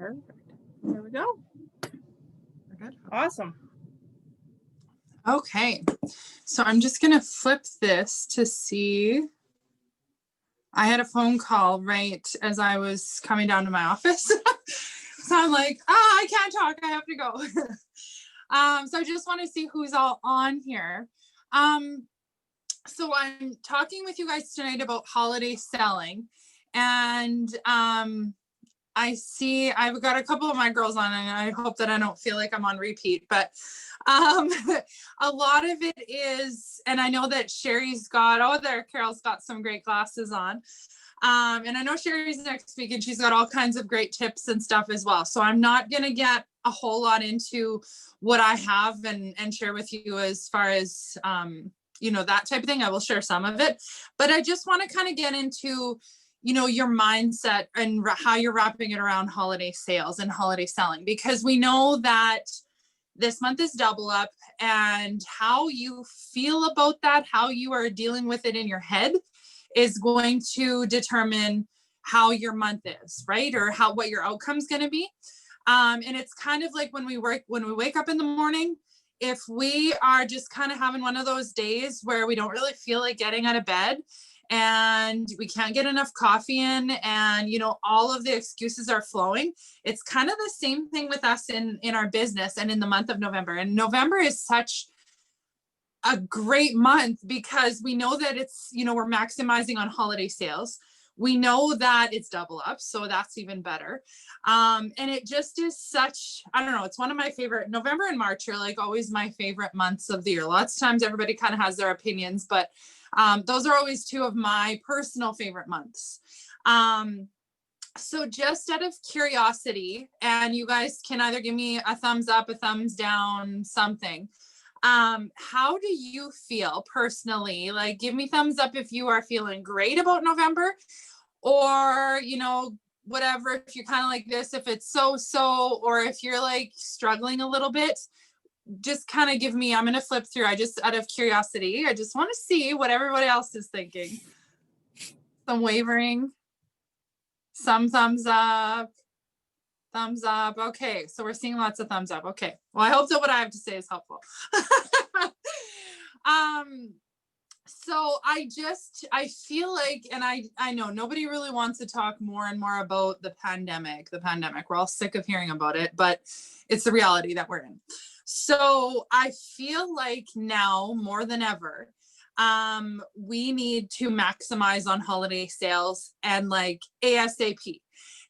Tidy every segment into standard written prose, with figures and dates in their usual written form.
Perfect. There we go. We're good. Awesome. Okay, so I'm just gonna flip this to see. I had a phone call right as I was coming down to my office. So I'm like, I can't talk, I have to go. So I just want to see who's all on here. So I'm talking with you guys tonight about holiday selling, and I see I've got a couple of my girls on, and I hope that I don't feel like I'm on repeat, but a lot of it is, and I know that Sherry's got, Carol's got some great classes on. And I know Sherry's next week and she's got all kinds of great tips and stuff as well. So I'm not going to get a whole lot into what I have and share with you as far as, that type of thing. I will share some of it, but I just want to kind of get into, your mindset and how you're wrapping it around holiday sales and holiday selling, because we know that this month is double up, and how you feel about that, how you are dealing with it in your head is going to determine how your month is, right? Or what your outcome's going to be. And it's kind of like when we wake up in the morning, if we are just kind of having one of those days where we don't really feel like getting out of bed and we can't get enough coffee in, and, all of the excuses are flowing. It's kind of the same thing with us in our business and in the month of November. And November is such a great month because we know that it's, we're maximizing on holiday sales. We know that it's double up, so that's even better. And it just is such, I don't know, it's one of my favorite. November and March are like always my favorite months of the year. Lots of times everybody kind of has their opinions, but those are always two of my personal favorite months. So just out of curiosity, and you guys can either give me a thumbs up, a thumbs down, something. How do you feel personally? Like, give me thumbs up if you are feeling great about November, or, whatever, if you're kind of like this, if it's so, or if you're like struggling a little bit, just kind of give me, I'm going to flip through. Out of curiosity, I just want to see what everybody else is thinking. Some wavering, some thumbs up. Thumbs up. Okay, so we're seeing lots of thumbs up. Okay, well, I hope that what I have to say is helpful. So I feel like, and I know nobody really wants to talk more and more about the pandemic. We're all sick of hearing about it, but it's the reality that we're in. So I feel like now more than ever, we need to maximize on holiday sales, and like ASAP.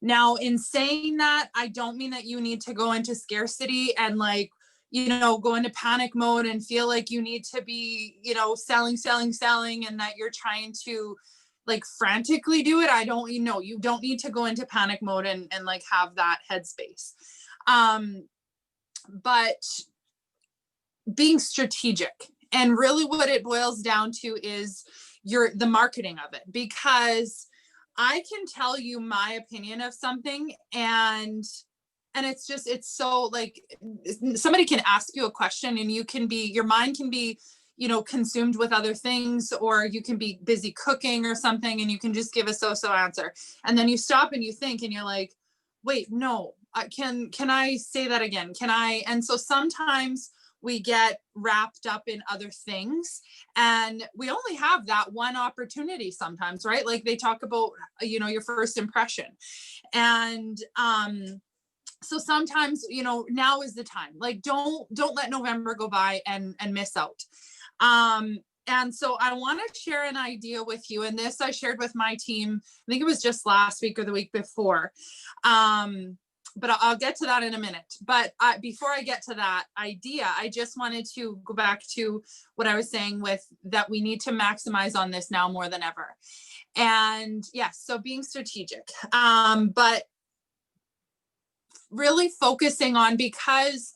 Now, in saying that, I don't mean that you need to go into scarcity and like, go into panic mode and feel like you need to be, selling, and that you're trying to like frantically do it. You don't need to go into panic mode and like have that headspace. But being strategic, and really what it boils down to is the marketing of it, because I can tell you my opinion of something, and it's so like, somebody can ask you a question and your mind can be, consumed with other things, or you can be busy cooking or something and you can just give a so-so answer. And then you stop and you think and you're like, wait, no, can I say that again? And so sometimes we get wrapped up in other things, and we only have that one opportunity sometimes, right? Like they talk about, your first impression. And so sometimes, now is the time. Like, don't let November go by and miss out. And so I want to share an idea with you. And this I shared with my team, I think it was just last week or the week before. But I'll get to that in a minute. But before I get to that idea, I just wanted to go back to what I was saying with that we need to maximize on this now more than ever. And yes, so being strategic, but really focusing on, because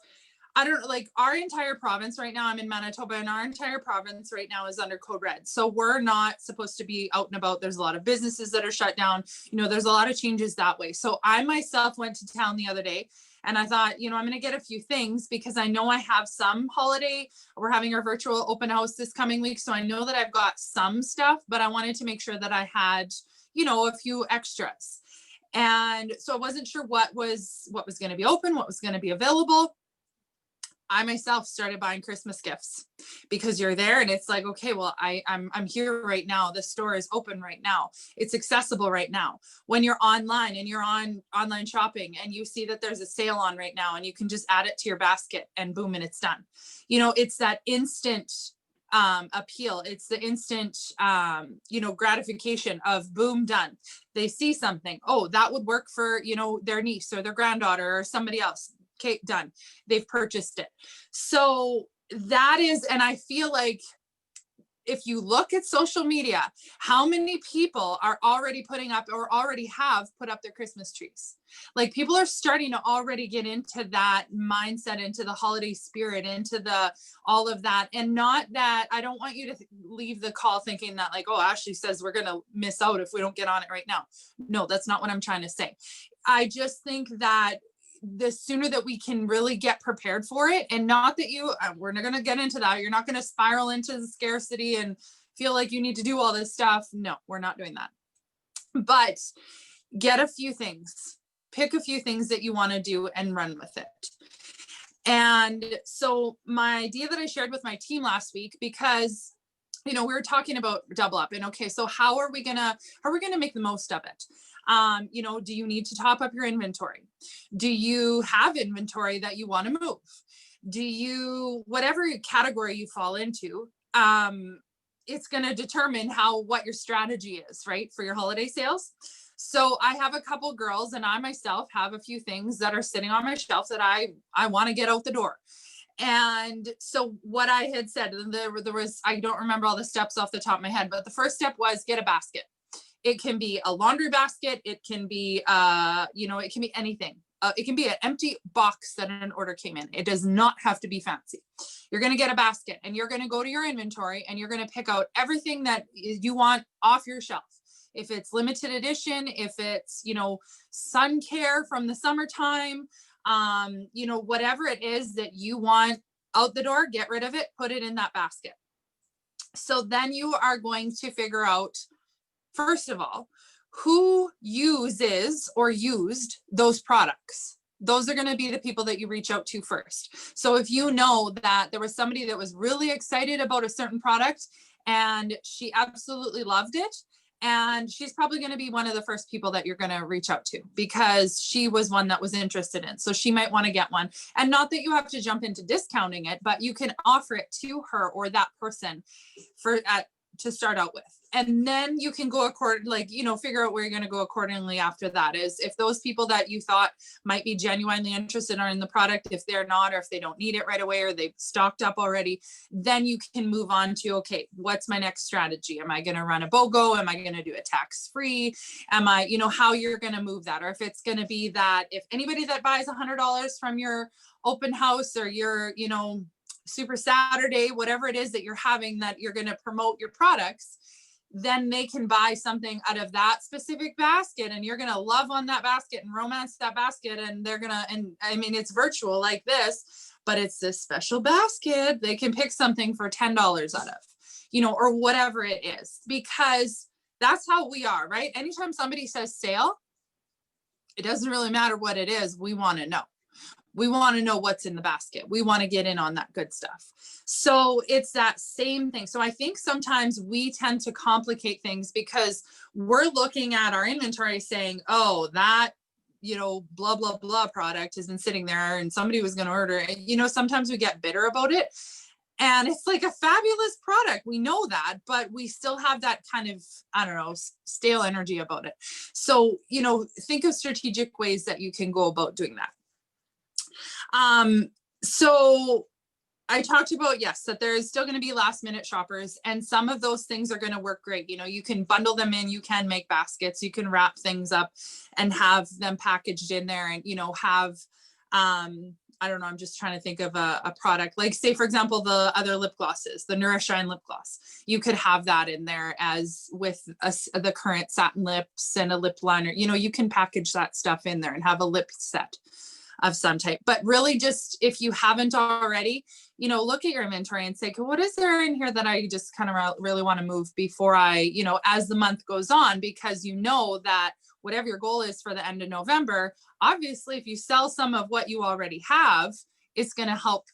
I don't like our entire province right now. I'm in Manitoba, and our entire province right now is under code red. So we're not supposed to be out and about. There's a lot of businesses that are shut down. There's a lot of changes that way. So I myself went to town the other day, and I thought, I'm going to get a few things, because I know I have some holiday. We're having our virtual open house this coming week. So I know that I've got some stuff, but I wanted to make sure that I had, a few extras. And so I wasn't sure what was going to be open, what was going to be available. I myself started buying Christmas gifts because you're there and it's like, okay, well, I'm here right now. The store is open right now. It's accessible right now. When you're online and you're on online shopping and you see that there's a sale on right now and you can just add it to your basket and boom, and it's done. You know, it's that instant appeal. It's the instant, gratification of boom, done. They see something. Oh, that would work for, their niece or their granddaughter or somebody else. Okay, done. They've purchased it. So that is, and I feel like if you look at social media, how many people are already putting up or already have put up their Christmas trees? Like people are starting to already get into that mindset, into the holiday spirit, into all of that. And not that I don't want you to leave the call thinking that like, oh, Ashley says we're going to miss out if we don't get on it right now. No, that's not what I'm trying to say. I just think that the sooner that we can really get prepared for it, and not that we're not going to get into that. You're not going to spiral into the scarcity and feel like you need to do all this stuff. No, we're not doing that. But get a few things, pick a few things that you want to do and run with it. And so my idea that I shared with my team last week, because we were talking about double up and okay, so how are we gonna make the most of it? Do you need to top up your inventory? Do you have inventory that you want to move? Do you, whatever category you fall into, it's going to determine what your strategy is, right? For your holiday sales. So I have a couple girls and I myself have a few things that are sitting on my shelf that I want to get out the door. And so what I had said, there was, I don't remember all the steps off the top of my head, but the first step was get a basket. It can be a laundry basket. It can be, it can be anything. It can be an empty box that an order came in. It does not have to be fancy. You're going to get a basket and you're going to go to your inventory and you're going to pick out everything that you want off your shelf. If it's limited edition, if it's, sun care from the summertime, whatever it is that you want out the door, get rid of it, put it in that basket. So then you are going to figure out, first of all, who uses or used those products. Those are going to be the people that you reach out to first. So if you know that there was somebody that was really excited about a certain product and she absolutely loved it, and she's probably going to be one of the first people that you're going to reach out to because she was one that was interested in. So she might want to get one. And not that you have to jump into discounting it, but you can offer it to her or that person to start out with. And then you can go figure out where you're going to go accordingly after that. Is if those people that you thought might be genuinely interested are in the product, if they're not, or if they don't need it right away, or they've stocked up already, then you can move on to, okay, what's my next strategy? Am I going to run a BOGO? Am I going to do a tax-free? Am I, how you're going to move that? Or if it's going to be that if anybody that buys $100 from your open house or your, Super Saturday, whatever it is that you're having that you're going to promote your products, then they can buy something out of that specific basket and you're going to love on that basket and romance that basket. And they're going to, and I mean, it's virtual like this, but it's this special basket. They can pick something for $10 out of, or whatever it is, because that's how we are, right? Anytime somebody says sale, it doesn't really matter what it is. We want to know. We want to know what's in the basket. We want to get in on that good stuff. So it's that same thing. So I think sometimes we tend to complicate things because we're looking at our inventory saying, oh, that, blah, blah, blah product has been sitting there and somebody was going to order it. Sometimes we get bitter about it. And it's like a fabulous product. We know that, but we still have that kind of, stale energy about it. So, think of strategic ways that you can go about doing that. So I talked about, yes, that there's still going to be last minute shoppers and some of those things are going to work great. You can bundle them in, you can make baskets, you can wrap things up and have them packaged in there and, have, I'm just trying to think of a product, like say, for example, the other lip glosses, the Nourish Shine lip gloss, you could have that in there as with the current satin lips and a lip liner, you can package that stuff in there and have a lip set of some type. But really just if you haven't already, look at your inventory and say, okay, what is there in here that I just kind of really want to move before I, as the month goes on, because that whatever your goal is for the end of November, obviously, if you sell some of what you already have, it's going to help,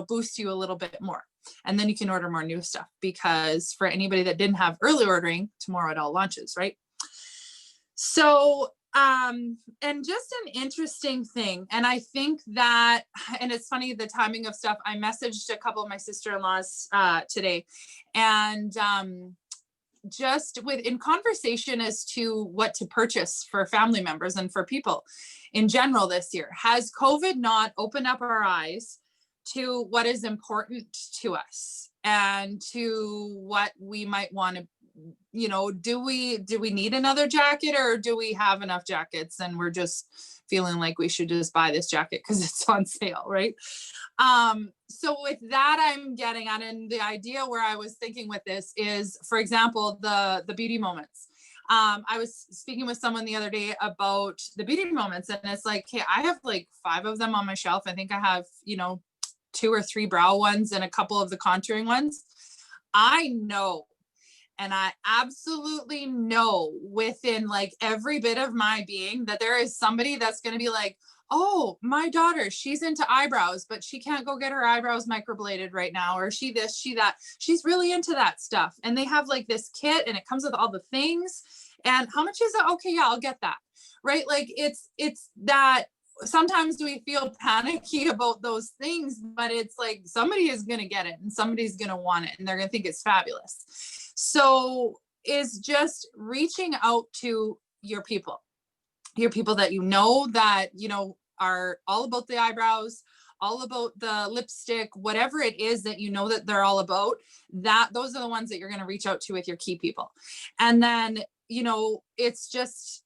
boost you a little bit more. And then you can order more new stuff, because for anybody that didn't have early ordering, tomorrow it all launches, right? So, and just an interesting thing. And I think that, and it's funny, the timing of stuff, I messaged a couple of my sister-in-laws today, and just in conversation as to what to purchase for family members and for people in general this year. Has COVID not opened up our eyes to what is important to us and to what we might want to, do we need another jacket, or do we have enough jackets and we're just feeling like we should just buy this jacket because it's on sale, right? So with that, I'm getting at, and the idea where I was thinking with this is, for example, the beauty moments. I was speaking with someone the other day about the beauty moments, and it's like, hey, I have like 5 of them on my shelf. I think I have, 2 or 3 brow ones and a couple of the contouring ones. I know, and I absolutely know within like every bit of my being that there is somebody that's going to be like, oh, my daughter, she's into eyebrows, but she can't go get her eyebrows microbladed right now. Or she this, she that. She's really into that stuff. And they have like this kit and it comes with all the things. And how much is it? Okay, yeah, I'll get that. Right? Like it's that sometimes we feel panicky about those things, but it's like somebody is going to get it and somebody's going to want it and they're going to think it's fabulous. So is just reaching out to your people that that, are all about the eyebrows, all about the lipstick, whatever it is that that they're all about, that those are the ones that you're going to reach out to with your key people. And then, it's just,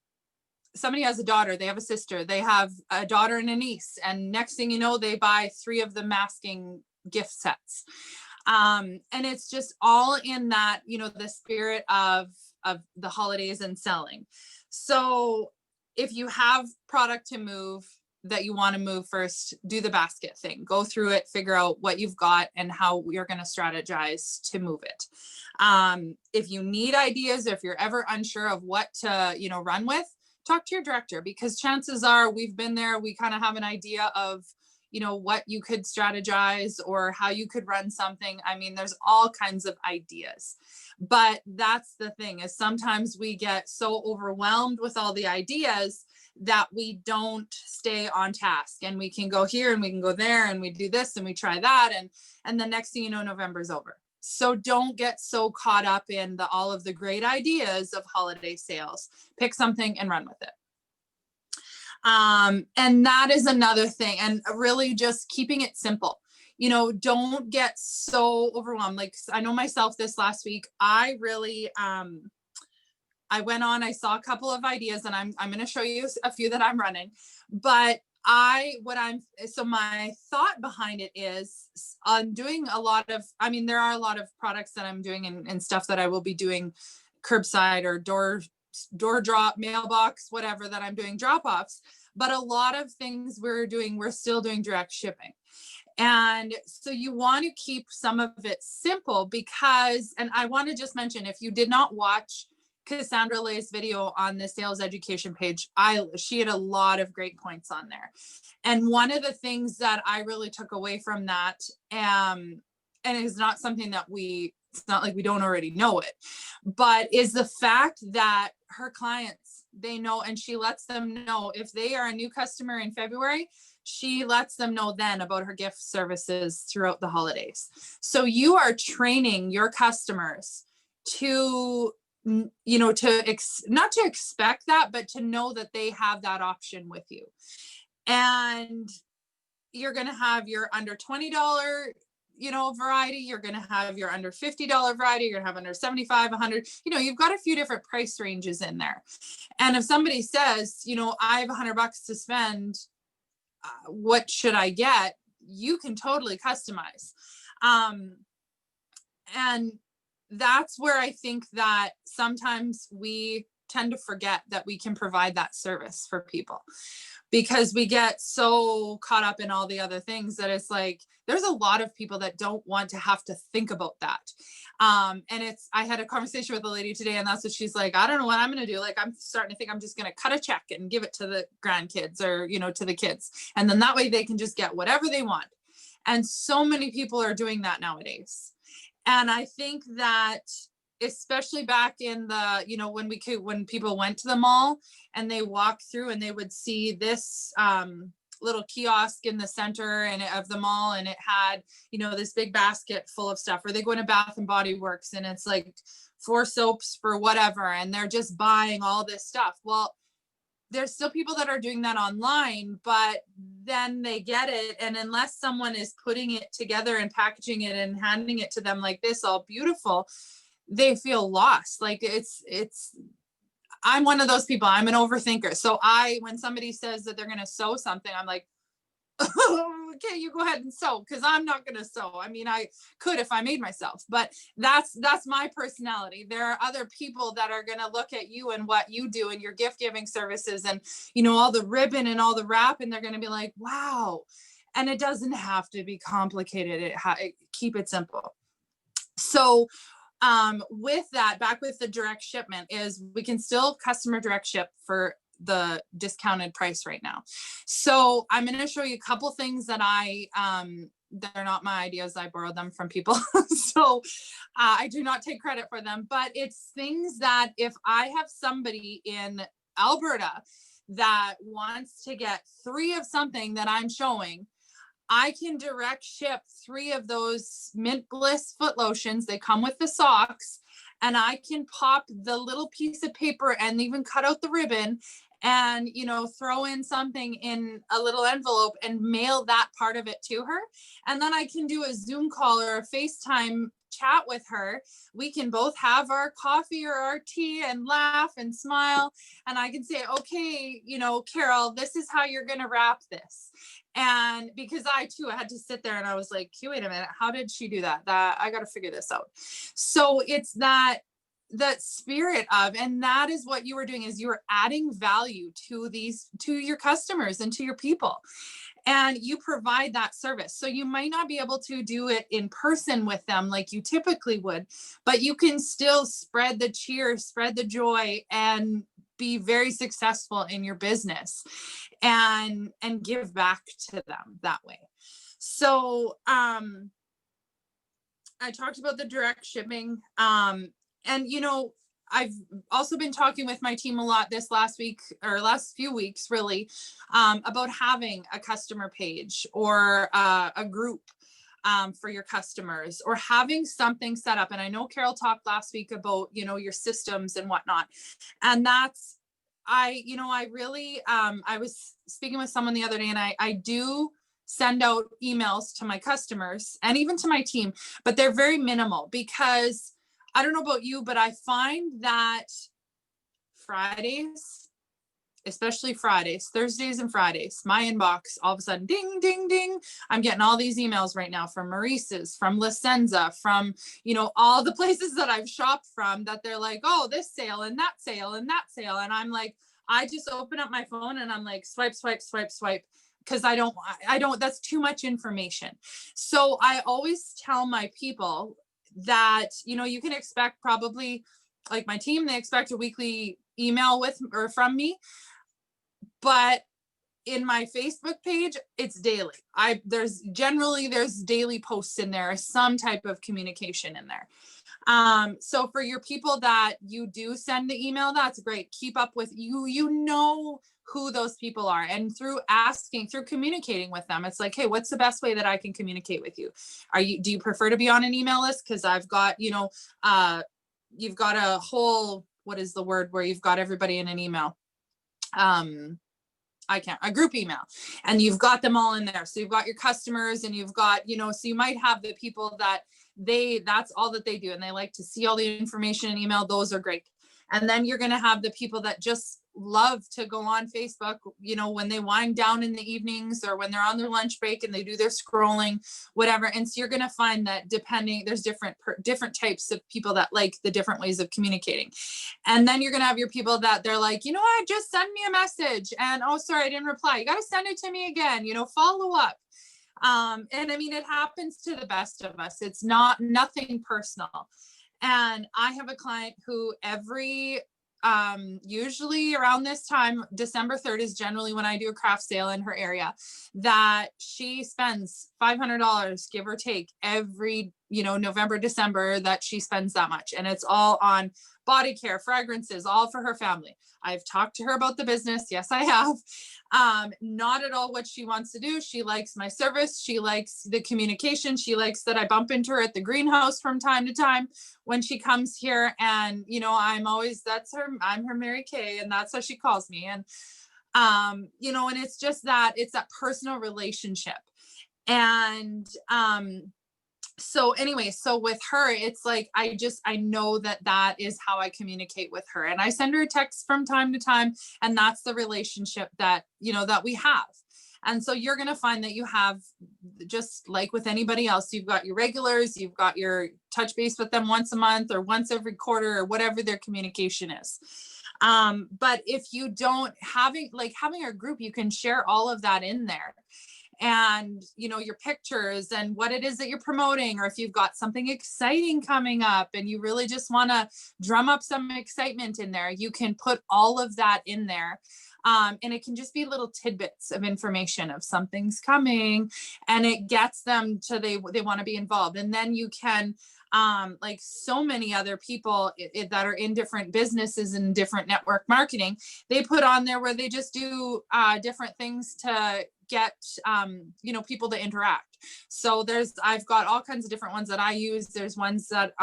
somebody has a daughter, they have a sister, they have a daughter and a niece, and next thing you know, they buy 3 of the masking gift sets. And it's just all in that, the spirit of the holidays and selling. So if you have product to move that you want to move, first, do the basket thing, go through it, figure out what you've got and how you're going to strategize to move it. If you need ideas, if you're ever unsure of what to, run with, talk to your director, because chances are we've been there. We kind of have an idea of, what you could strategize or how you could run something. I mean, there's all kinds of ideas, but that's the thing, is sometimes we get so overwhelmed with all the ideas that we don't stay on task, and we can go here and we can go there and we do this and we try that. And the next thing you know, November's over. So don't get so caught up in all of the great ideas of holiday sales. Pick something and run with it. And that is another thing. And really just keeping it simple. Don't get so overwhelmed. Like, I know myself this last week, I really, I went on, I saw a couple of ideas, and I'm going to show you a few that I'm running, but so my thought behind it is I'm doing there are a lot of products that I'm doing and stuff that I will be doing curbside or door drop, mailbox, whatever, that I'm doing drop-offs. But a lot of things we're still doing direct shipping. And so you want to keep some of it simple, because, and I want to just mention, if you did not watch Cassandra Lay's video on the sales education page, she had a lot of great points on there. And one of the things that I really took away from that, and it's not something that it's not like we don't already know it, but is the fact that her clients, they know, and she lets them know if they are a new customer in February, she lets them know then about her gift services throughout the holidays. So you are training your customers to, not to expect that, but to know that they have that option with you. And you're going to have your under $20, variety. You're going to have your under $50 variety. You're going to have under 75, 100, you've got a few different price ranges in there. And if somebody says, I have $100 to spend, what should I get? You can totally customize. And that's where I think that sometimes we tend to forget that we can provide that service for people. because we get so caught up in all the other things that it's like, there's a lot of people that don't want to have to think about that. And I had a conversation with a lady today, and that's what she's like, I don't know what I'm going to do. Like, I'm starting to think I'm just going to cut a check and give it to the grandkids, or, to the kids. And then that way they can just get whatever they want. And so many people are doing that nowadays. And I think that, especially back in the, when people went to the mall and they walked through and they would see this little kiosk in the center of the mall, and it had, this big basket full of stuff, or they go into Bath and Body Works and it's like 4 soaps for whatever, and they're just buying all this stuff. Well, there's still people that are doing that online, but then they get it. And unless someone is putting it together and packaging it and handing it to them like this, all beautiful, they feel lost. Like I'm one of those people. I'm an overthinker. So when somebody says that they're going to sew something, I'm like, okay, you go ahead and sew, because I'm not going to sew. I mean, I could if I made myself, but that's my personality. There are other people that are going to look at you and what you do and your gift giving services and, all the ribbon and all the wrap, and they're going to be like, wow. And it doesn't have to be complicated. Keep it simple. So with that, back with the direct shipment, is we can still customer direct ship for the discounted price right now. So I'm going to show you a couple things that they're not my ideas. I borrowed them from people. So I do not take credit for them, but it's things that if I have somebody in Alberta that wants to get 3 of something that I'm showing, I can direct ship 3 of those Mint Bliss foot lotions. They come with the socks, and I can pop the little piece of paper and even cut out the ribbon and, throw in something in a little envelope and mail that part of it to her. And then I can do a Zoom call or a FaceTime chat with her. We can both have our coffee or our tea and laugh and smile. And I can say, okay, Carol, this is how you're going to wrap this. And because I had to sit there and I was like, wait a minute, how did she do that? I got to figure this out. So it's that spirit of, and that is what you were doing, is you were adding value to your customers and to your people. And you provide that service. So you might not be able to do it in person with them like you typically would, but you can still spread the cheer, spread the joy, and be very successful in your business and give back to them that way. So I talked about the direct shipping. And, I've also been talking with my team a lot this last few weeks, really, about having a customer page or a group for your customers, or having something set up. And I know Carol talked last week about, your systems and whatnot. And that's, I was speaking with someone the other day, and I do send out emails to my customers and even to my team, but they're very minimal, because I don't know about you, but I find that Fridays, especially Fridays, Thursdays and Fridays, my inbox, all of a sudden, ding, ding, ding. I'm getting all these emails right now from Maurice's, from Licenza, from, all the places that I've shopped from, that they're like, oh, this sale and that sale and that sale. And I'm like, I just open up my phone and I'm like, swipe, swipe, swipe, swipe. Because I don't, that's too much information. So I always tell my people that, you can expect, probably like my team, they expect a weekly email with or from me, but in my Facebook page, it's daily. There's daily posts in there, some type of communication in there. So for your people that you do send the email, that's great. Keep up with who those people are. And through communicating with them, it's like, hey, what's the best way that I can communicate with you? Do you prefer to be on an email list? Cause I've got, you've got a whole, what is the word where you've got everybody in an email? A group email, and you've got them all in there. So you've got your customers, and you've got, so you might have the people that that's all that they do, and they like to see all the information in email. Those are great. And then you're going to have the people that just love to go on Facebook, you know, when they wind down in the evenings or when they're on their lunch break and they do their scrolling, whatever. And so you're going to find that there's different types of people that like the different ways of communicating. And then you're going to have your people that they're like, you know what, just send me a message and, oh, sorry, I didn't reply. You got to send it to me again, you know, follow up. And I mean, it happens to the best of us. It's nothing personal. And I have a client who usually around this time, December 3rd is generally when I do a craft sale in her area, that she spends $500, give or take, every, you know, November, December, that she spends that much. And it's all on body care, fragrances, all for her family. I've talked to her about the business. Yes, I have. Not at all what she wants to do. She likes my service. She likes the communication. She likes that I bump into her at the greenhouse from time to time when she comes here. And, you know, I'm her Mary Kay, and that's how she calls me. And, you know, and it's just that it's that personal relationship. And, so anyway, so with her, it's like, I know that is how I communicate with her, and I send her a text from time to time, and that's the relationship that, you know, that we have. And so you're going to find that you have, just like with anybody else, you've got your regulars, you've got your touch base with them once a month or once every quarter or whatever their communication is. But if you don't having a group, you can share all of that in there. And, you know, your pictures and what it is that you're promoting, or if you've got something exciting coming up and you really just want to drum up some excitement in there, you can put all of that in there. And it can just be little tidbits of information of something's coming, and it gets them to, they want to be involved. And then you can, like so many other people that are in different businesses and different network marketing, they put on there where they just do different things to get, you know, people to interact. So I've got all kinds of different ones that I use. There's ones that,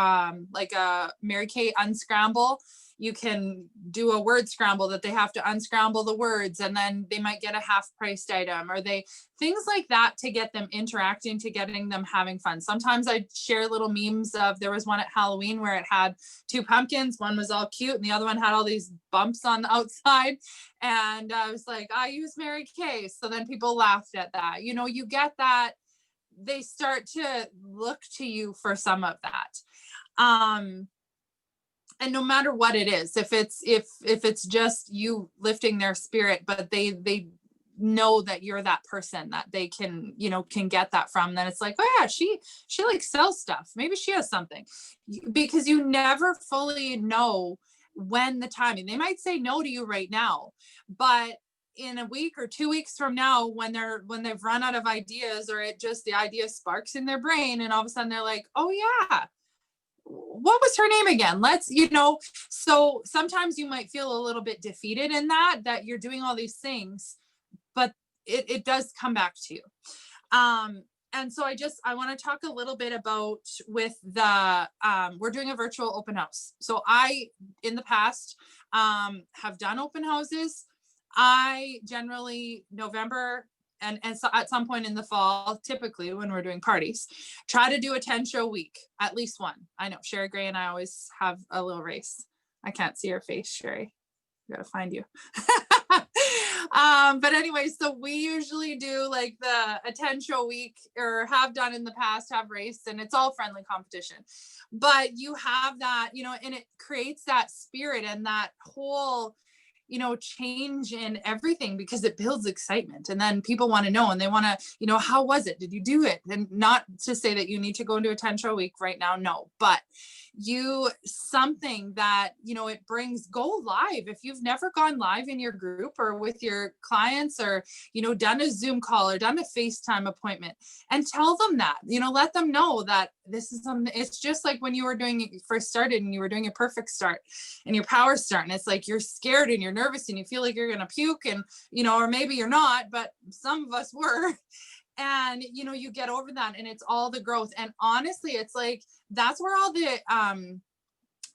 like a Mary Kay unscramble. You can do a word scramble that they have to unscramble the words, and then they might get a half priced item, or things like that to get them interacting, to getting them having fun. Sometimes I share little memes there was one at Halloween where it had two pumpkins. One was all cute and the other one had all these bumps on the outside. And I was like, I use Mary Kay. So then people laughed at that. You know, you get that. They start to look to you for some of that. And no matter what it is, if it's just you lifting their spirit, but they know that you're that person that they can get that from, then it's like, oh yeah, she like sells stuff. Maybe she has something, because you never fully know when the timing. They might say no to you right now, but in a week or 2 weeks from now, when they've run out of ideas, or the idea sparks in their brain, and all of a sudden they're like, oh yeah, what was her name again? So sometimes you might feel a little bit defeated in that you're doing all these things, but it does come back to you. And so I want to talk a little bit about with we're doing a virtual open house. So I, in the past, have done open houses. I generally November, and so at some point in the fall, typically when we're doing parties, try to do a 10 show week, at least one. I know Sherry Gray and I always have a little race. I can't see your face, Sherry. I gotta find you. But anyway, so we usually do like a 10 show week, or have done in the past, have race, and it's all friendly competition. But you have that, and it creates that spirit and that whole change in everything, because it builds excitement, and then people want to know, and they want to, how was it? Did you do it? And not to say that you need to go into a 10 show week right now. No, but something that, it brings, go live. If you've never gone live in your group or with your clients, or, done a Zoom call or done a FaceTime appointment, and tell them that, let them know that this is something. It's just like when you first started and you were doing your perfect start and your power start, and it's like, you're scared and you're nervous and you feel like you're going to puke, and, or maybe you're not, but some of us were. And, you get over that, and it's all the growth. And honestly, it's like, that's where all the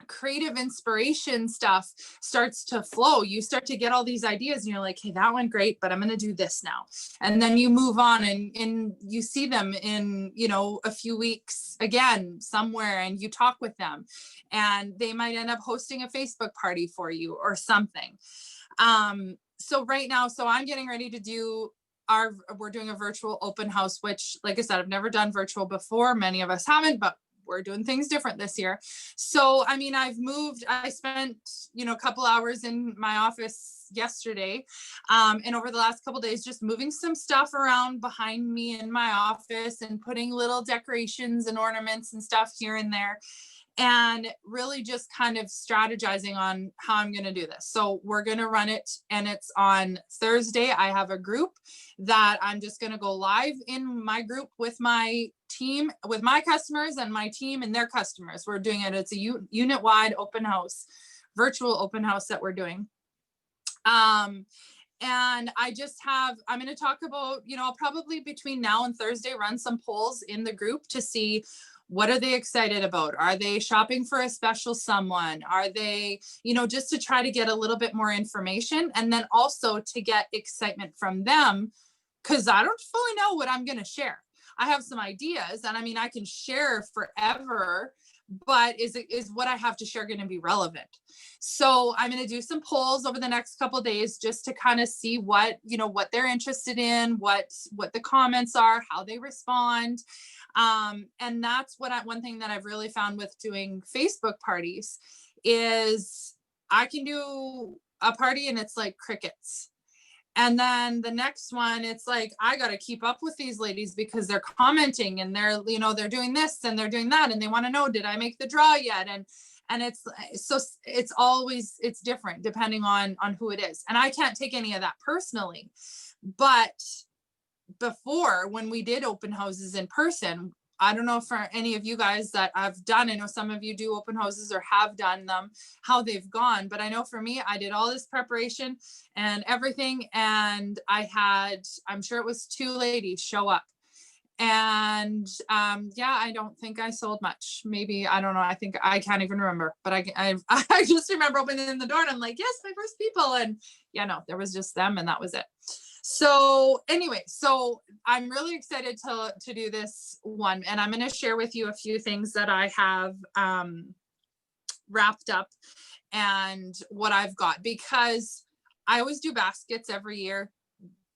creative inspiration stuff starts to flow. You start to get all these ideas, and you're like, hey, that went great, but I'm going to do this now. And then you move on, and you see them in, a few weeks again somewhere, and you talk with them, and they might end up hosting a Facebook party for you or something. So right now, so I'm getting ready to do we're doing a virtual open house, which, like I said, I've never done virtual before. Many of us haven't, but we're doing things different this year. So, I mean, I spent, a couple hours in my office yesterday. And over the last couple days, just moving some stuff around behind me in my office and putting little decorations and ornaments and stuff here and there. And really just kind of strategizing on how I'm going to do this. So we're going to run it, and it's on Thursday. I have a group that I'm just going to go live in my group with my team, with my customers and my team and their customers. We're doing it. It's a unit-wide open house, virtual open house that we're doing. And I'm going to talk about, I'll probably between now and Thursday run some polls in the group to see what are they excited about? Are they shopping for a special someone? Are they, just to try to get a little bit more information, and then also to get excitement from them, because I don't fully know what I'm going to share. I have some ideas, and I mean, I can share forever, but is what I have to share going to be relevant? So I'm going to do some polls over the next couple of days just to kind of see what they're interested in, what the comments are, how they respond. And that's one thing that I've really found with doing Facebook parties is I can do a party and it's like crickets. And then the next one, it's like, I got to keep up with these ladies because they're commenting and they're doing this and they're doing that. And they want to know, did I make the draw yet? And it's different depending on who it is. And I can't take any of that personally, but before, when we did open houses in person, I don't know for any of you guys that I've done, I know some of you do open houses or have done them, how they've gone. But I know for me, I did all this preparation and everything. And I'm sure it was 2 ladies show up. And I don't think I sold much. Maybe, I don't know. I think I can't even remember, but I just remember opening the door and I'm like, yes, my first people. And no, there was just them and that was it. So anyway, so I'm really excited to do this one, and I'm going to share with you a few things that I have wrapped up and what I've got, because I always do baskets every year,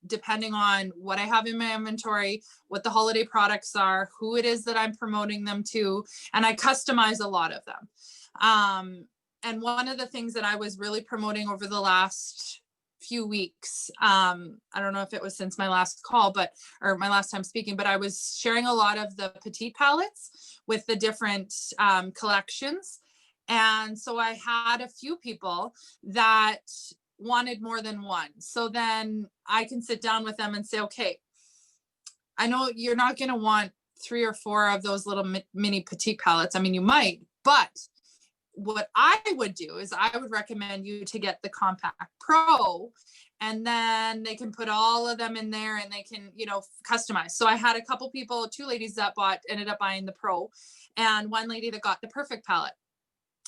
depending on what I have in my inventory, what the holiday products are, who it is that I'm promoting them to, and I customize a lot of them. And one of the things that I was really promoting over the last few weeks, I don't know if it was since my last call, or my last time speaking, but I was sharing a lot of the petite palettes with the different collections. And so I had a few people that wanted more than one. So then I can sit down with them and say, okay, I know you're not going to want 3 or 4 of those little mini petite palettes. I mean, you might, but what I would do is I would recommend you to get the Compact Pro, and then they can put all of them in there and they can, customize. So I had a couple people, 2 ladies that ended up buying the Pro, and 1 lady that got the Perfect palette.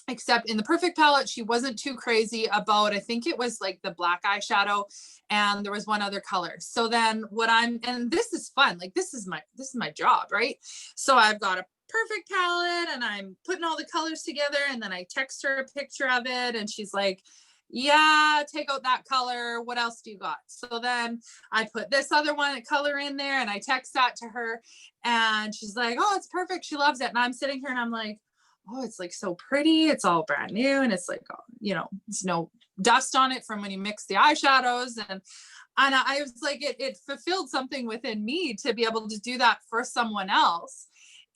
Except in the Perfect palette, she wasn't too crazy about, I think it was like the black eyeshadow, and there was 1 other color. So then and this is fun. Like this is my job, right? So I've got a Perfect palette and I'm putting all the colors together, and then I text her a picture of it and she's like, yeah, take out that color. What else do you got? So then I put this other color in there and I text that to her, and she's like, oh, it's perfect. She loves it. And I'm sitting here and I'm like, oh, it's like so pretty. It's all brand new. And it's like, it's no dust on it from when you mix the eyeshadows. And I was like, it fulfilled something within me to be able to do that for someone else.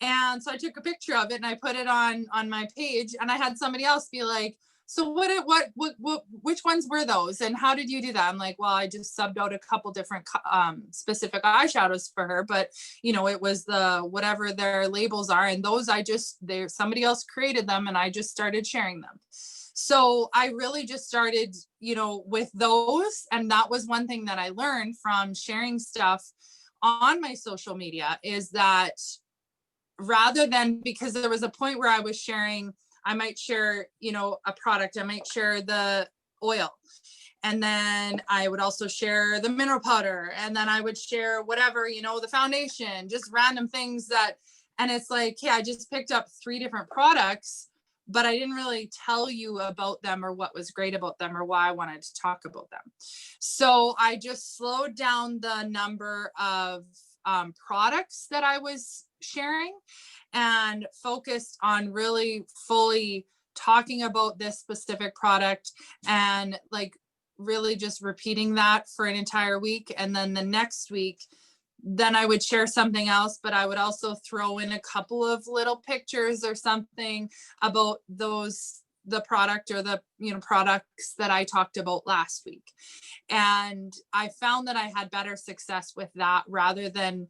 And so I took a picture of it and I put it on my page, and I had somebody else be like, so which ones were those? And how did you do that? I'm like, well, I just subbed out a couple different specific eyeshadows for her, but it was whatever their labels are. And those somebody else created them and I just started sharing them. So I really just started, with those. And that was one thing that I learned from sharing stuff on my social media, is that rather than, because there was a point where I might share, a product, I might share the oil, and then I would also share the mineral powder, and then I would share whatever, the foundation, just random things and it's like, hey, I just picked up 3 different products, but I didn't really tell you about them or what was great about them or why I wanted to talk about them. So I just slowed down the number of products that I was sharing and focused on really fully talking about this specific product and like really just repeating that for an entire week. And then the next week, then I would share something else, but I would also throw in a couple of little pictures or something about the product or the, products that I talked about last week. And I found that I had better success with that rather than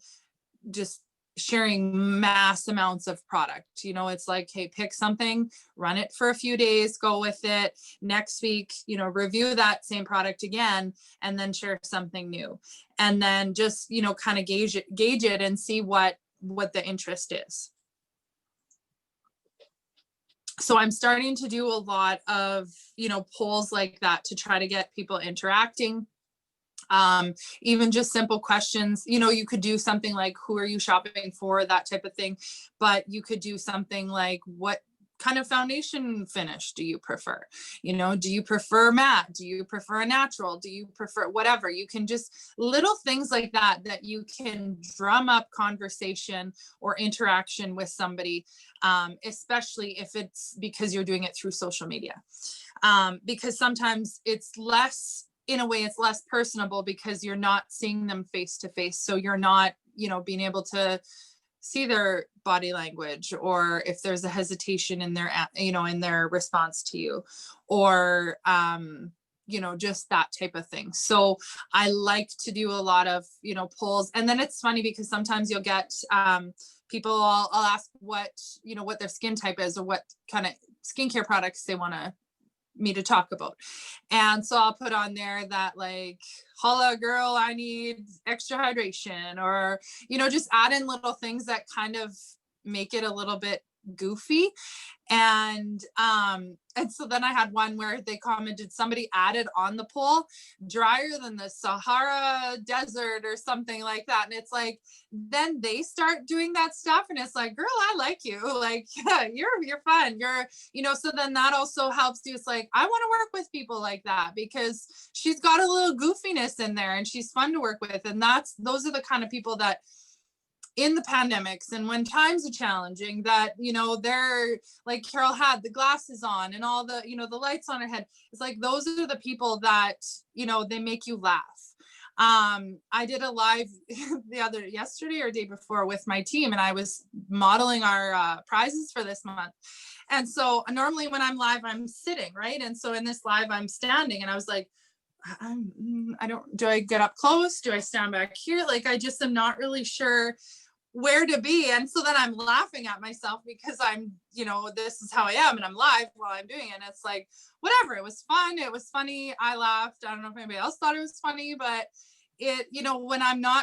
just sharing mass amounts of product. It's like, hey, pick something, run it for a few days, go with it. Next week, review that same product again, and then share something new. And then just, kind of gauge it and see what the interest is. So I'm starting to do a lot of, polls like that to try to get people interacting. Even just simple questions, you could do something like, who are you shopping for? That type of thing. But you could do something like, what kind of foundation finish do you prefer? Do you prefer matte? Do you prefer a natural? Do you prefer whatever? You can just little things like that you can drum up conversation or interaction with somebody, especially if it's because you're doing it through social media. Because sometimes it's less personable because you're not seeing them face to face. So you're not, being able to see their body language, or if there's a hesitation in their response to you, or, just that type of thing. So I like to do a lot of, polls. And then it's funny because sometimes you'll get people, I'll ask what their skin type is or what kind of skincare products they want me to talk about. And so I'll put on there that like, holla girl, I need extra hydration, or, just add in little things that kind of make it a little bit goofy. And so then I had one where they commented, somebody added on the poll, drier than the Sahara desert or something like that. And it's like, then they start doing that stuff. And it's like, girl, I like you. Like, yeah, you're fun. So then that also helps you. It's like, I want to work with people like that because she's got a little goofiness in there and she's fun to work with. And those are the kind of people that, in the pandemics and when times are challenging, that, they're like Carol had the glasses on and all the, the lights on her head. It's like, those are the people that, they make you laugh. I did a live yesterday or day before with my team, and I was modeling our prizes for this month. And so normally when I'm live, I'm sitting, right? And so in this live, I'm standing, and I was like, do I get up close? Do I stand back here? Like, I just am not really sure where to be. And so then I'm laughing at myself because I'm, this is how I am, and I'm live while I'm doing it. And it's like, whatever, it was fun. It was funny. I laughed. I don't know if anybody else thought it was funny, but it,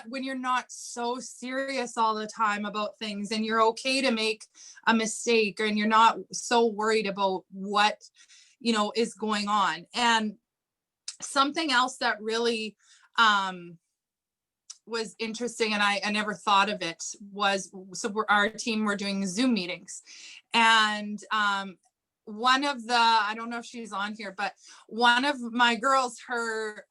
when you're not so serious all the time about things, and you're okay to make a mistake, and you're not so worried about what, is going on. And something else that really, was interesting, and I never thought of it, was, so our team, we're doing Zoom meetings, and one of the, I don't know if she's on here, but one of my girls, her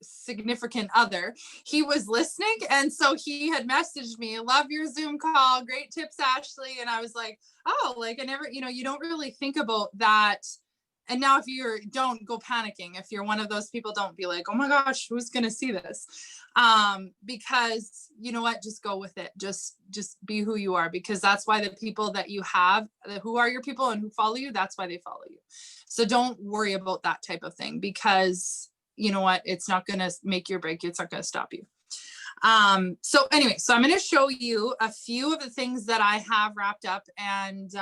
significant other, he was listening, and so he had messaged me, love your Zoom call, great tips, Ashley. And I was like, oh, like, I never, you don't really think about that. And now if don't go panicking. If you're one of those people, don't be like, oh my gosh, who's going to see this? Because you know what, just go with it. Just be who you are, because that's why the people that you have, who are your people and who follow you, that's why they follow you. So don't worry about that type of thing, because you know what, it's not going to make you or break you. It's not going to stop you. So anyway, so I'm going to show you a few of the things that I have wrapped up, and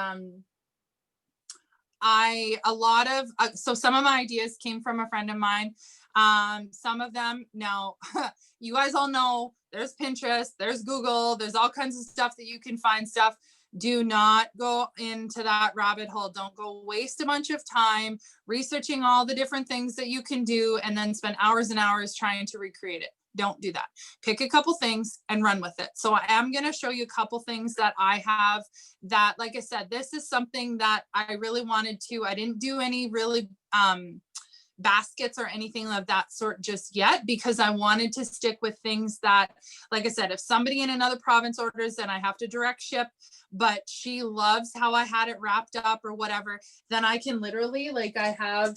so some of my ideas came from a friend of mine. Some of them, now, you guys all know there's Pinterest, there's Google, there's all kinds of stuff that you can find stuff. Do not go into that rabbit hole. Don't go waste a bunch of time researching all the different things that you can do and then spend hours and hours trying to recreate it. Don't do that. Pick a couple things and run with it. So I am going to show you a couple things that I have that, like I said, this is something that I really wanted to. I didn't do any really baskets or anything of that sort just yet, because I wanted to stick with things that, like I said, if somebody in another province orders, then I have to direct ship, but she loves how I had it wrapped up or whatever, then I can literally, like, I have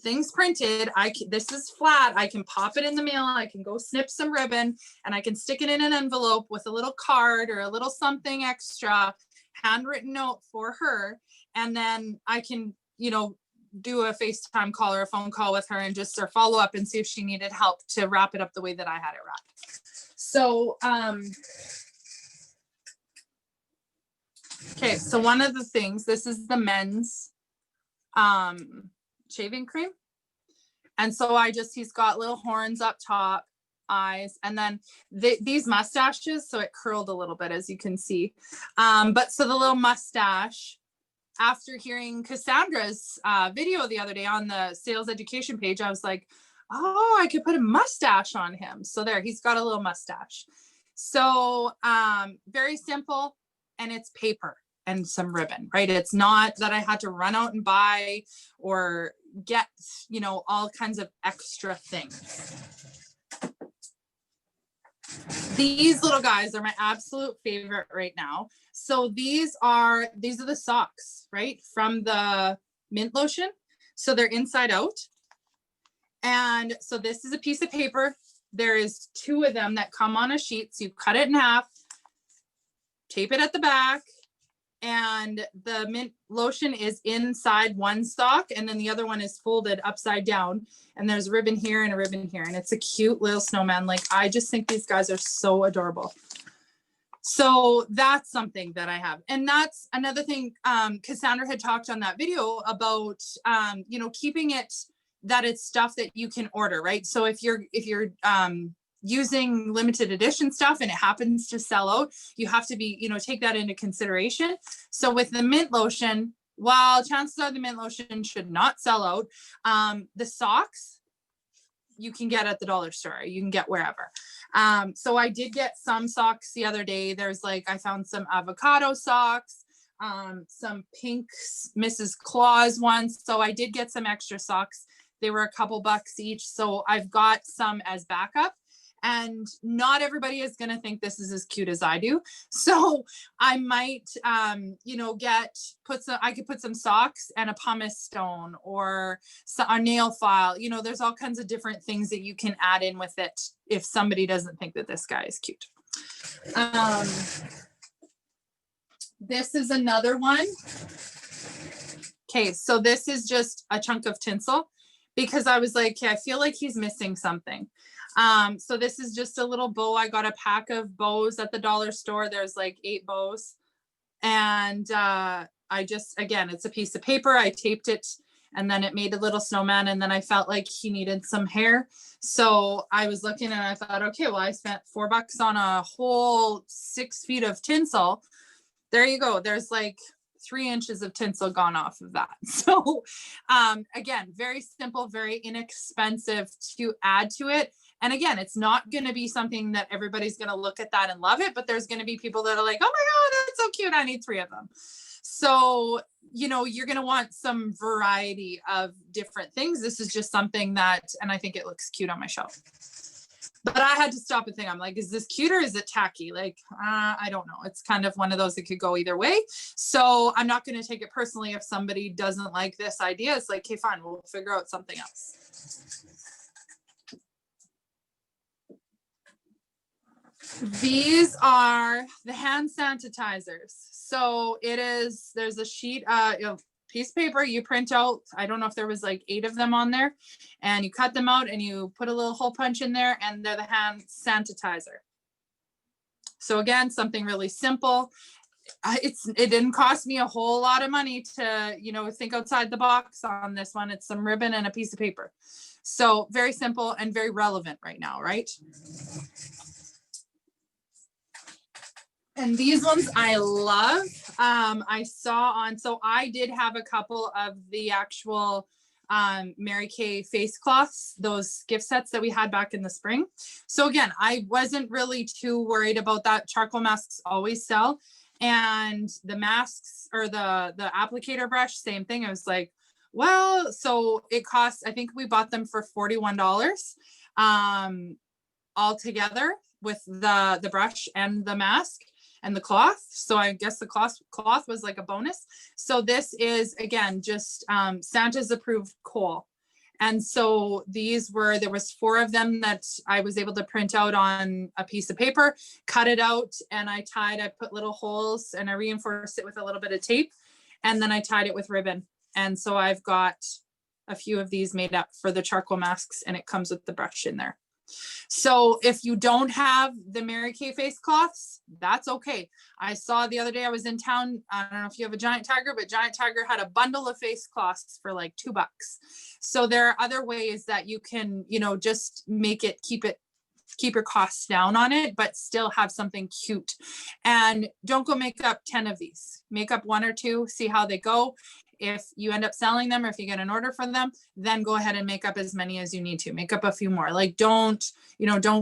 things printed. This is flat. I can pop it in the mail. I can go snip some ribbon and I can stick it in an envelope with a little card or a little something extra, handwritten note for her. And then I can, do a FaceTime call or a phone call with her and just follow up and see if she needed help to wrap it up the way that I had it wrapped. So, okay. So one of the things, this is the men's, shaving cream. And so he's got little horns up top, eyes, and then these mustaches. So it curled a little bit, as you can see. But so the little mustache, after hearing Cassandra's video the other day on the sales education page, I was like, oh, I could put a mustache on him. So there, he's got a little mustache. So very simple, and it's paper and some ribbon, right? It's not that I had to run out and buy or get, all kinds of extra things. These little guys are my absolute favorite right now. So these are the socks, right? From the mint lotion. So they're inside out. And so this is a piece of paper. There is 2 of them that come on a sheet. So you cut it in half, tape it at the back, and the mint lotion is inside one sock, and then the other one is folded upside down, and there's a ribbon here and a ribbon here, and it's a cute little snowman. Like, I just think these guys are so adorable. So that's something that I have. And that's another thing Cassandra had talked on that video about, keeping it that it's stuff that you can order, right? So if you're using limited edition stuff and it happens to sell out, you have to be, take that into consideration. So with the mint lotion, while chances are the mint lotion should not sell out, the socks you can get at the dollar store, you can get wherever. So I did get some socks the other day. There's I found some avocado socks, some pink Mrs. Claus ones. So I did get some extra socks. They were a couple bucks each. So I've got some as backup. And not everybody is going to think this is as cute as I do. So I might, I could put some socks and a pumice stone or a nail file. There's all kinds of different things that you can add in with it if somebody doesn't think that this guy is cute. This is another one. Okay, so this is just a chunk of tinsel because I was like, I feel like he's missing something. So this is just a little bow. I got a pack of bows at the dollar store. There's 8 bows. And again, it's a piece of paper. I taped it and then it made a little snowman. And then I felt like he needed some hair. So I was looking and I thought, okay, well, I spent $4 on a whole 6 feet of tinsel. There you go. There's 3 inches of tinsel gone off of that. So again, very simple, very inexpensive to add to it. And again, it's not going to be something that everybody's going to look at that and love it, but there's going to be people that are like, oh my God, that's so cute. I need 3 of them. So, you're going to want some variety of different things. This is just something that, and I think it looks cute on my shelf. But I had to stop and think, I'm like, is this cute or is it tacky? I don't know. It's kind of one of those that could go either way. So I'm not going to take it personally if somebody doesn't like this idea. It's like, okay, fine, we'll figure out something else. These are the hand sanitizers. So there's a sheet, piece of paper you print out. I don't know if there was 8 of them on there, and you cut them out and you put a little hole punch in there, and they're the hand sanitizer. So again, something really simple. It didn't cost me a whole lot of money to, think outside the box on this one. It's some ribbon and a piece of paper. So very simple and very relevant right now, right? And these ones I love. I saw so I did have a couple of the actual Mary Kay face cloths, those gift sets that we had back in the spring. So again, I wasn't really too worried about that. Charcoal masks always sell. And the masks or the applicator brush, same thing. I was like, well, so it costs, I think we bought them for $41 all together with the brush and the mask and the cloth. So I guess the cloth was like a bonus. So this is, again, just Santa's approved kohl. And so there was 4 of them that I was able to print out on a piece of paper, cut it out, and I put little holes and I reinforced it with a little bit of tape. And then I tied it with ribbon. And so I've got a few of these made up for the charcoal masks, and it comes with the brush in there. So if you don't have the Mary Kay face cloths, that's okay. I saw the other day, I was in town. I don't know if you have a Giant Tiger, but Giant Tiger had a bundle of face cloths for like $2. So there are other ways that you can, just keep your costs down on it, but still have something cute. And don't go make up 10 of these. Make up 1 or 2, see how they go. If you end up selling them or if you get an order for them, then go ahead and make up as many as you need to. Make up a few more. Like don't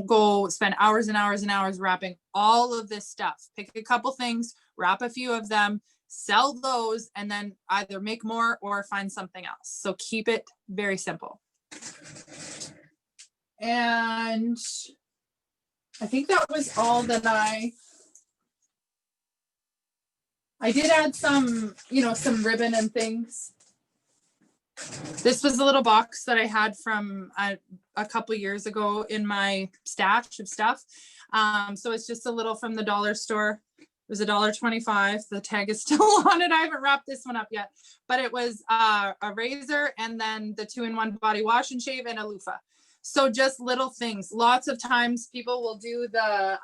go spend hours and hours and hours wrapping all of this stuff. Pick a couple things, wrap a few of them, sell those, and then either make more or find something else. So keep it very simple. And I think that was all that I did add some ribbon and things. This was a little box that I had from a couple years ago in my stash of stuff. So it's just a little from the dollar store. It was $1.25. The tag is still on it. I haven't wrapped this one up yet, but it was a razor and then the 2-in-1 body wash and shave and a loofah. So just little things. Lots of times people will do the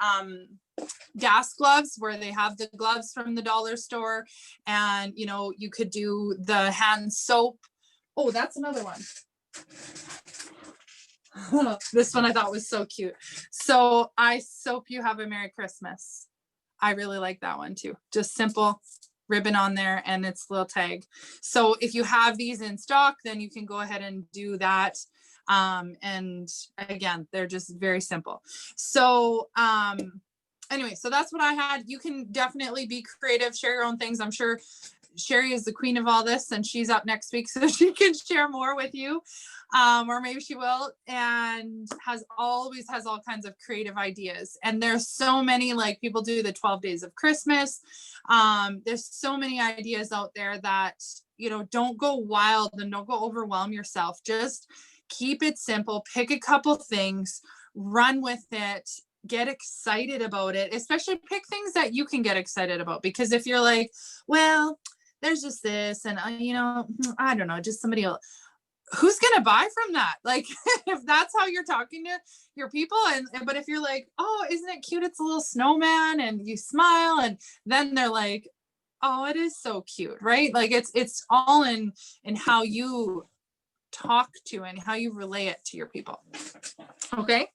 gas gloves where they have the gloves from the dollar store, and you could do the hand soap. Oh, that's another one. This one I thought was so cute. So I soap you have a Merry Christmas. I really like that one too. Just simple ribbon on there and its little tag. So if you have these in stock, then you can go ahead and do that. And again, they're just very simple. So anyway, so that's what I had. You can definitely be creative, share your own things. I'm sure Sherry is the queen of all this, and she's up next week, so she can share more with you, or maybe she will, and always has all kinds of creative ideas. And there's so many, like people do the 12 days of Christmas. There's so many ideas out there that, don't go wild and don't go overwhelm yourself. Just keep it simple, pick a couple things, run with it, get excited about it, especially pick things that you can get excited about. Because if you're like, well, there's just this, and I don't know, just somebody else, who's going to buy from that? Like, if that's how you're talking to your people, but if you're like, oh, isn't it cute? It's a little snowman, and you smile, and then they're like, oh, it is so cute, right? Like it's all in how you talk to and how you relay it to your people. Okay.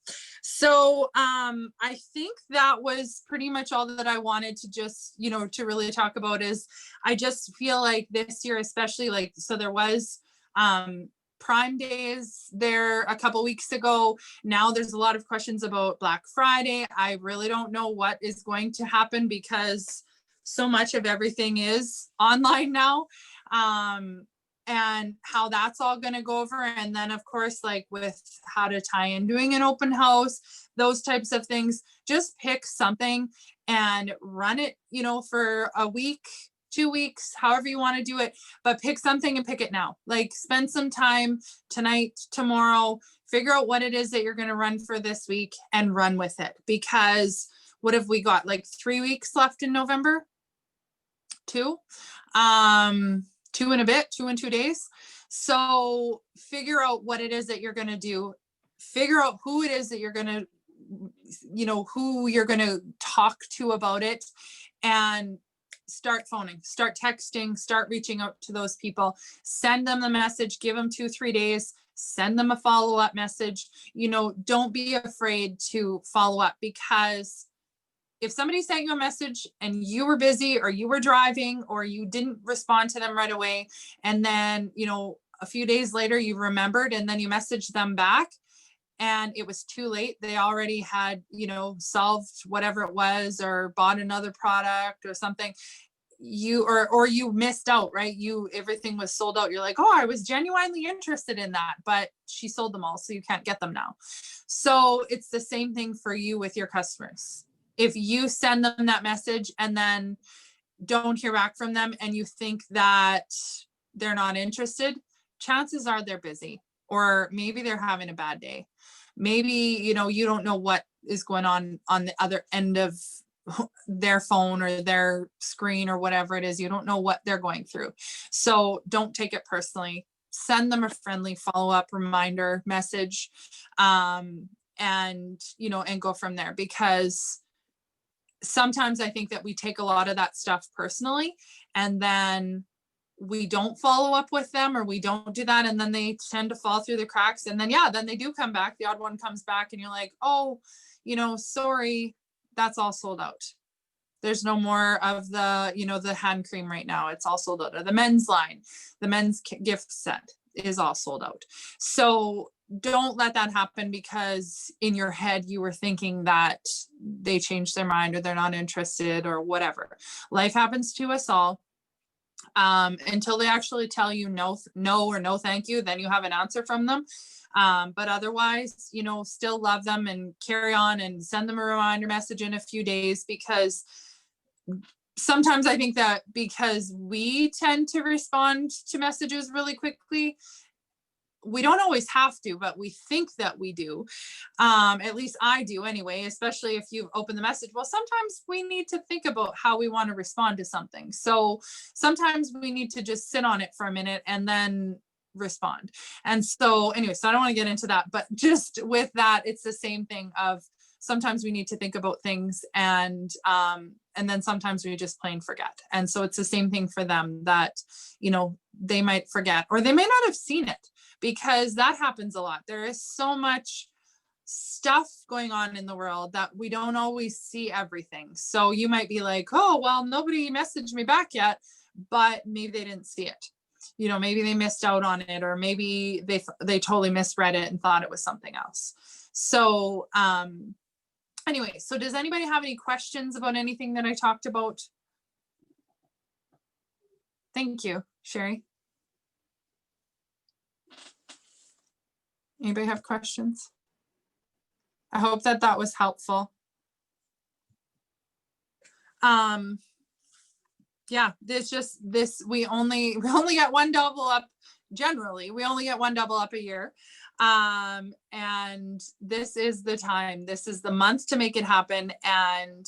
So I think that was pretty much all that I wanted to just, to really talk about. Is I just feel like this year, especially, like, so there was Prime Days there a couple weeks ago. Now there's a lot of questions about Black Friday. I really don't know what is going to happen because so much of everything is online now. And how that's all going to go over. And then of course, like with how to tie in doing an open house, those types of things, just pick something and run it, for a week, 2 weeks, however you want to do it, but pick something and pick it now. Like spend some time tonight, tomorrow, figure out what it is that you're going to run for this week and run with it. Because what have we got? Like 3 weeks left in November? 2 and a bit, 2 and 2 days. So figure out what it is that you're going to do. Figure out who it is that you're going to, who you're going to talk to about it, and start phoning, start texting, start reaching out to those people, send them the message, give them 2-3 days, send them a follow-up message. Don't be afraid to follow up, because if somebody sent you a message and you were busy or you were driving or you didn't respond to them right away, and then, a few days later you remembered, and then you messaged them back and it was too late. They already had, solved whatever it was or bought another product or something. Or you missed out, right? Everything was sold out. You're like, oh, I was genuinely interested in that, but she sold them all, so you can't get them now. So it's the same thing for you with your customers. If you send them that message and then don't hear back from them and you think that they're not interested, chances are they're busy, or maybe they're having a bad day. Maybe, you don't know what is going on the other end of their phone or their screen or whatever it is. You don't know what they're going through. So don't take it personally. Send them a friendly follow-up reminder message, and go from there, because sometimes I think that we take a lot of that stuff personally, and then we don't follow up with them, or we don't do that, and then they tend to fall through the cracks. And then then they do come back. The odd one comes back and you're like, oh, sorry, that's all sold out. There's no more of the, the hand cream right now. It's all sold out. Or the men's line, the men's gift set is all sold out. So don't let that happen because in your head you were thinking that they changed their mind or they're not interested or whatever. Life happens to us all. Until they actually tell you no or no thank you, then you have an answer from them. But otherwise, still love them and carry on and send them a reminder message in a few days, because sometimes I think that because we tend to respond to messages really quickly, we don't always have to, but we think that we do. At least I do anyway, especially if you've opened the message. Well, sometimes we need to think about how we want to respond to something. So sometimes we need to just sit on it for a minute and then respond. And so anyway, so I don't want to get into that, but just with that, it's the same thing of sometimes we need to think about things, and then sometimes we just plain forget. And so it's the same thing for them, that, they might forget, or they may not have seen it, because that happens a lot. There is so much stuff going on in the world that we don't always see everything. So you might be like, oh, well, nobody messaged me back yet, but maybe they didn't see it. Maybe they missed out on it, or maybe they totally misread it and thought it was something else. So anyway, so does anybody have any questions about anything that I talked about? Thank you, Sherry. Anybody have questions? I hope that was helpful. Yeah, we only get one double up. Generally, we only get one double up a year. And this is the time, this is the month to make it happen. And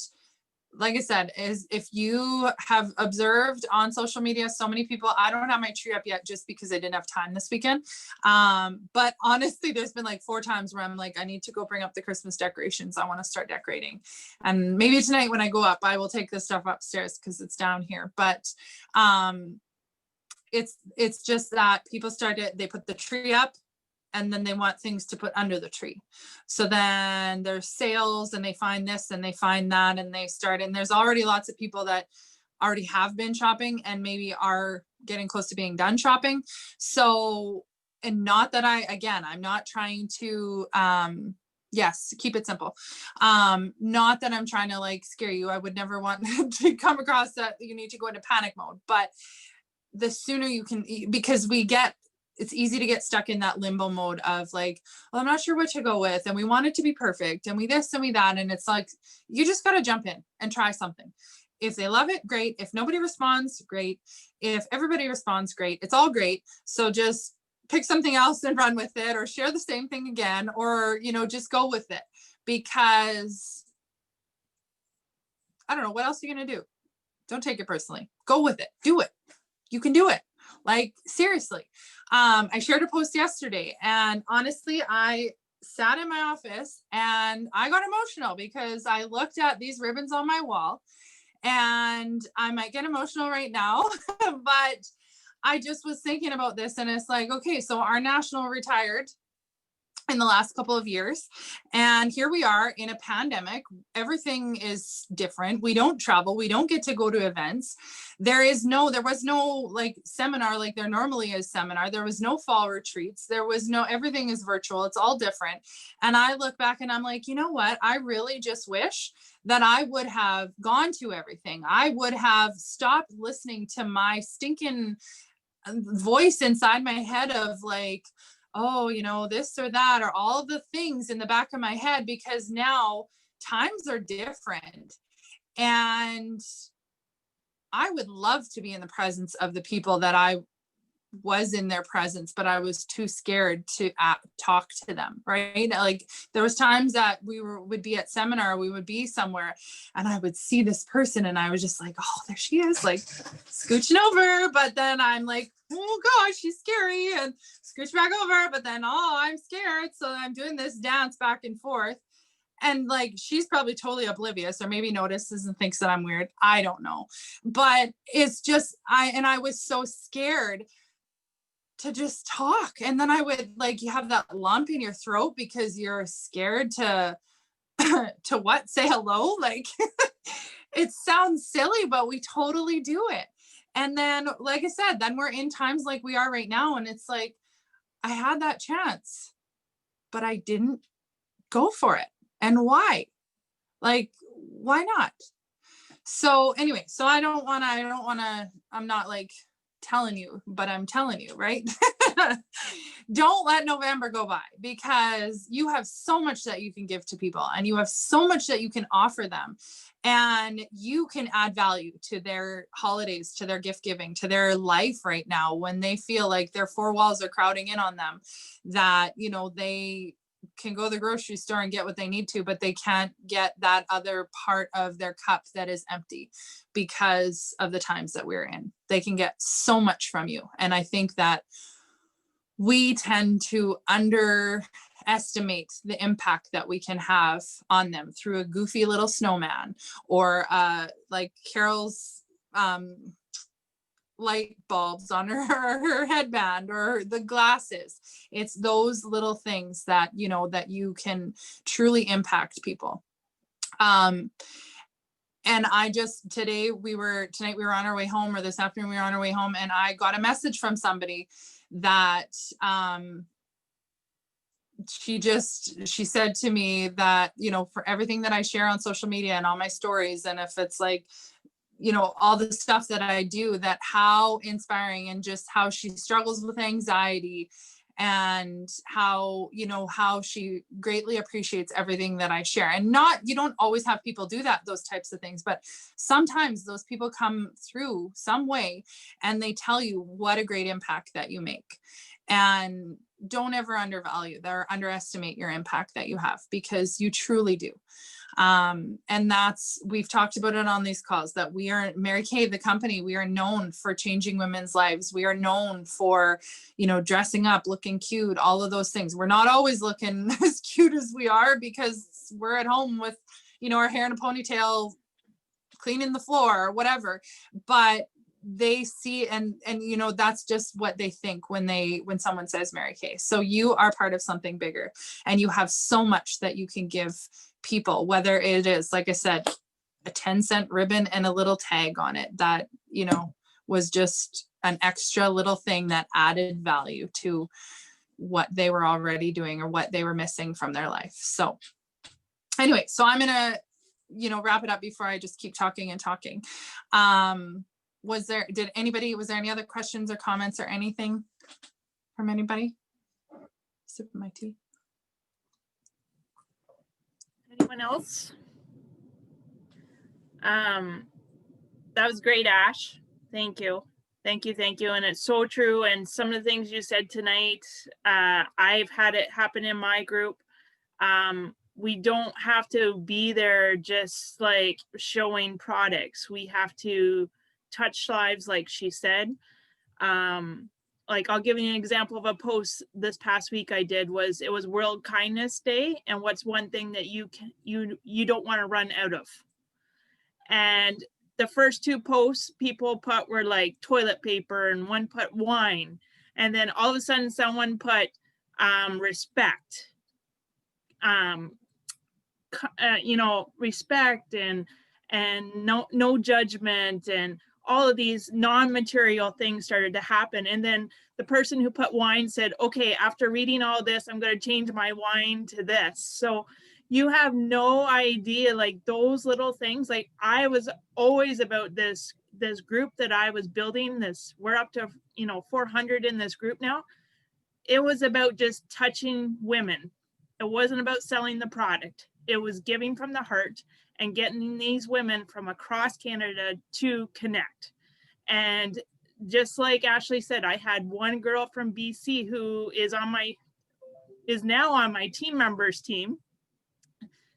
like I said, is if you have observed on social media, so many people, I don't have my tree up yet just because I didn't have time this weekend. But honestly, there's been like 4 times where I'm like, I need to go bring up the Christmas decorations. I want to start decorating. And maybe tonight when I go up, I will take this stuff upstairs because it's down here. But it's just that people they put the tree up, and then they want things to put under the tree. So then there's sales, and they find this and they find that, and they start, and there's already lots of people that already have been shopping and maybe are getting close to being done shopping. So, and not that I'm not trying to, yes, keep it simple. Not that I'm trying to like scare you. I would never want to come across that you need to go into panic mode, but the sooner you can, because it's easy to get stuck in that limbo mode of like, well, I'm not sure what to go with, and we want it to be perfect, and we this and we that. And it's like, you just got to jump in and try something. If they love it, great. If nobody responds, great. If everybody responds, great. It's all great. So just pick something else and run with it, or share the same thing again, or, just go with it, because I don't know, what else are you going to do? Don't take it personally. Go with it. Do it. You can do it. Like, seriously. I shared a post yesterday, and honestly, I sat in my office and I got emotional because I looked at these ribbons on my wall, and I might get emotional right now, but I just was thinking about this, and it's like, okay, so our national retired, in the last couple of years. And here we are in a pandemic. Everything is different. We don't travel. We don't get to go to events. There was no like seminar like there normally is seminar. There was no fall retreats. Everything is virtual. It's all different. And I look back and I'm like, you know what? I really just wish that I would have gone to everything. I would have stopped listening to my stinking voice inside my head of like, oh, this or that, or all the things in the back of my head, because now times are different. And I would love to be in the presence of the people that I was in their presence, but I was too scared to talk to them, right? Like there was times that would be at seminar, we would be somewhere and I would see this person and I was just like, oh, there she is, like scooching over. But then I'm like, oh gosh, she's scary, and scooch back over. But then, oh, I'm scared. So I'm doing this dance back and forth. And like, she's probably totally oblivious or maybe notices and thinks that I'm weird. I don't know. But it's just, I was so scared to just talk. And then I would like, you have that lump in your throat because you're scared to what? Say hello? Like it sounds silly, but we totally do it. And then, like I said, then we're in times like we are right now. And it's like, I had that chance, but I didn't go for it. And why? Like, why not? So anyway, so I'm not like telling you, but I'm telling you, right? Don't let November go by, because you have so much that you can give to people and you have so much that you can offer them, and you can add value to their holidays, to their gift giving, to their life right now when they feel like their four walls are crowding in on them, that, they can go to the grocery store and get what they need to, but they can't get that other part of their cup that is empty because of the times that we're in. They can get so much from you. And I think that we tend to underestimate the impact that we can have on them through a goofy little snowman, or like Carol's light bulbs on her headband, or the glasses. It's those little things that, that you can truly impact people. And tonight we were on our way home, or this afternoon we were on our way home, and I got a message from somebody that she said to me that, for everything that I share on social media and all my stories, and if it's like, all the stuff that I do, that how inspiring, and just how she struggles with anxiety, and how she greatly appreciates everything that I share. And you don't always have people do those types of things, but sometimes those people come through some way and they tell you what a great impact that you make. And don't ever underestimate your impact that you have, because you truly do. And we've talked about it on these calls, that we are Mary Kay, the company, we are known for changing women's lives. We are known for, dressing up, looking cute, all of those things. We're not always looking as cute as we are because we're at home with, our hair in a ponytail, cleaning the floor or whatever, but they see, and that's just what they think when someone says Mary Kay. So you are part of something bigger, and you have so much that you can give people, whether it is, like I said, a 10-cent ribbon and a little tag on it that, was just an extra little thing that added value to what they were already doing or what they were missing from their life. So anyway, so I'm going to, wrap it up before I just keep talking and talking. Was there any other questions or comments or anything from anybody? Sipping my tea. Anyone else? That was great, Ash. Thank you. Thank you. And it's so true. And some of the things you said tonight, I've had it happen in my group. We don't have to be there just like showing products. We have to touch lives, like she said. Like, I'll give you an example of a post this past week I did. It was World Kindness Day, and what's one thing that you don't want to run out of? And the first two posts people put were like toilet paper, and one put wine, and then all of a sudden someone put respect. you know, respect and no judgment, and all of these non-material things started to happen. And then the person who put wine said, okay, after reading all this, I'm going to change my wine to this. So you have no idea, like those little things. Like I was always about this group that I was building. This, we're up to, you know, 400 in this group now. It was about just touching women. It wasn't about selling the product. It was giving from the heart and getting these women from across Canada to connect. And just like Ashley said, I had one girl from BC who is now on my team members team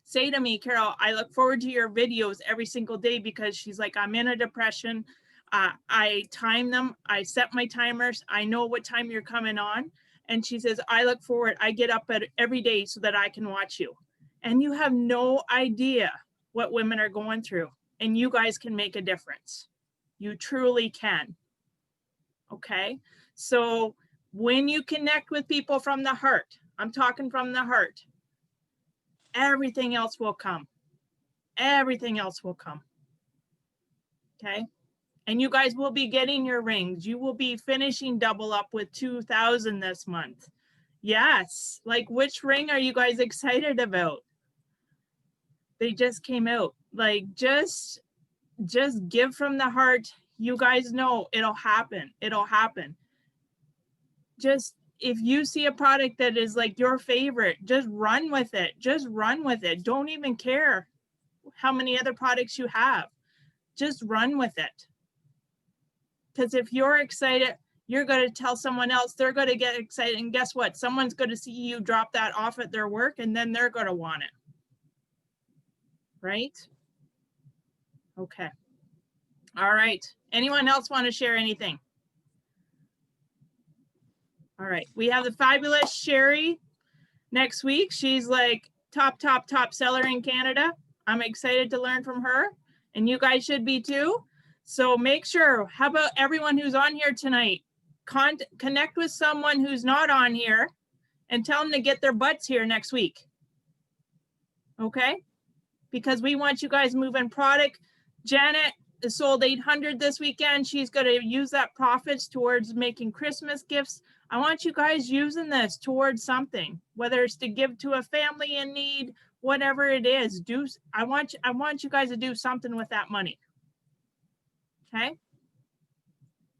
say to me, Carol, I look forward to your videos every single day, because she's like, I'm in a depression. I time them. I set my timers. I know what time you're coming on. And she says, I look forward. I get up every day so that I can watch you. And you have no idea what women are going through. And you guys can make a difference. You truly can. Okay. So when you connect with people from the heart, I'm talking from the heart, everything else will come. Everything else will come. Okay. And you guys will be getting your rings. You will be finishing double up with 2,000 this month. Yes. Like, which ring are you guys excited about? They just came out. Like, just give from the heart. You guys know it'll happen. It'll happen. Just, if you see a product that is like your favorite, just run with it. Just run with it. Don't even care how many other products you have. Just run with it. Because if you're excited, you're going to tell someone else, they're going to get excited. And guess what? Someone's going to see you drop that off at their work, and then they're going to want it. Right? Okay. All right. Anyone else want to share anything? All right. We have the fabulous Sherry next week. She's like top seller in Canada. I'm excited to learn from her, and you guys should be too. So make sure, how about everyone who's on here tonight, connect with someone who's not on here and tell them to get their butts here next week. Okay? Because we want you guys moving product. Janet sold 800 this weekend. She's going to use that profits towards making Christmas gifts. I want you guys using this towards something, whether it's to give to a family in need, whatever it is. I want you guys to do something with that money. Okay.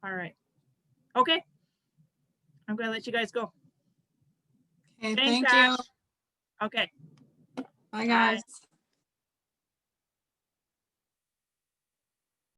All right. Okay. I'm going to let you guys go. Okay. Thanks, Thank Ash. you. Okay. Bye, guys. Bye.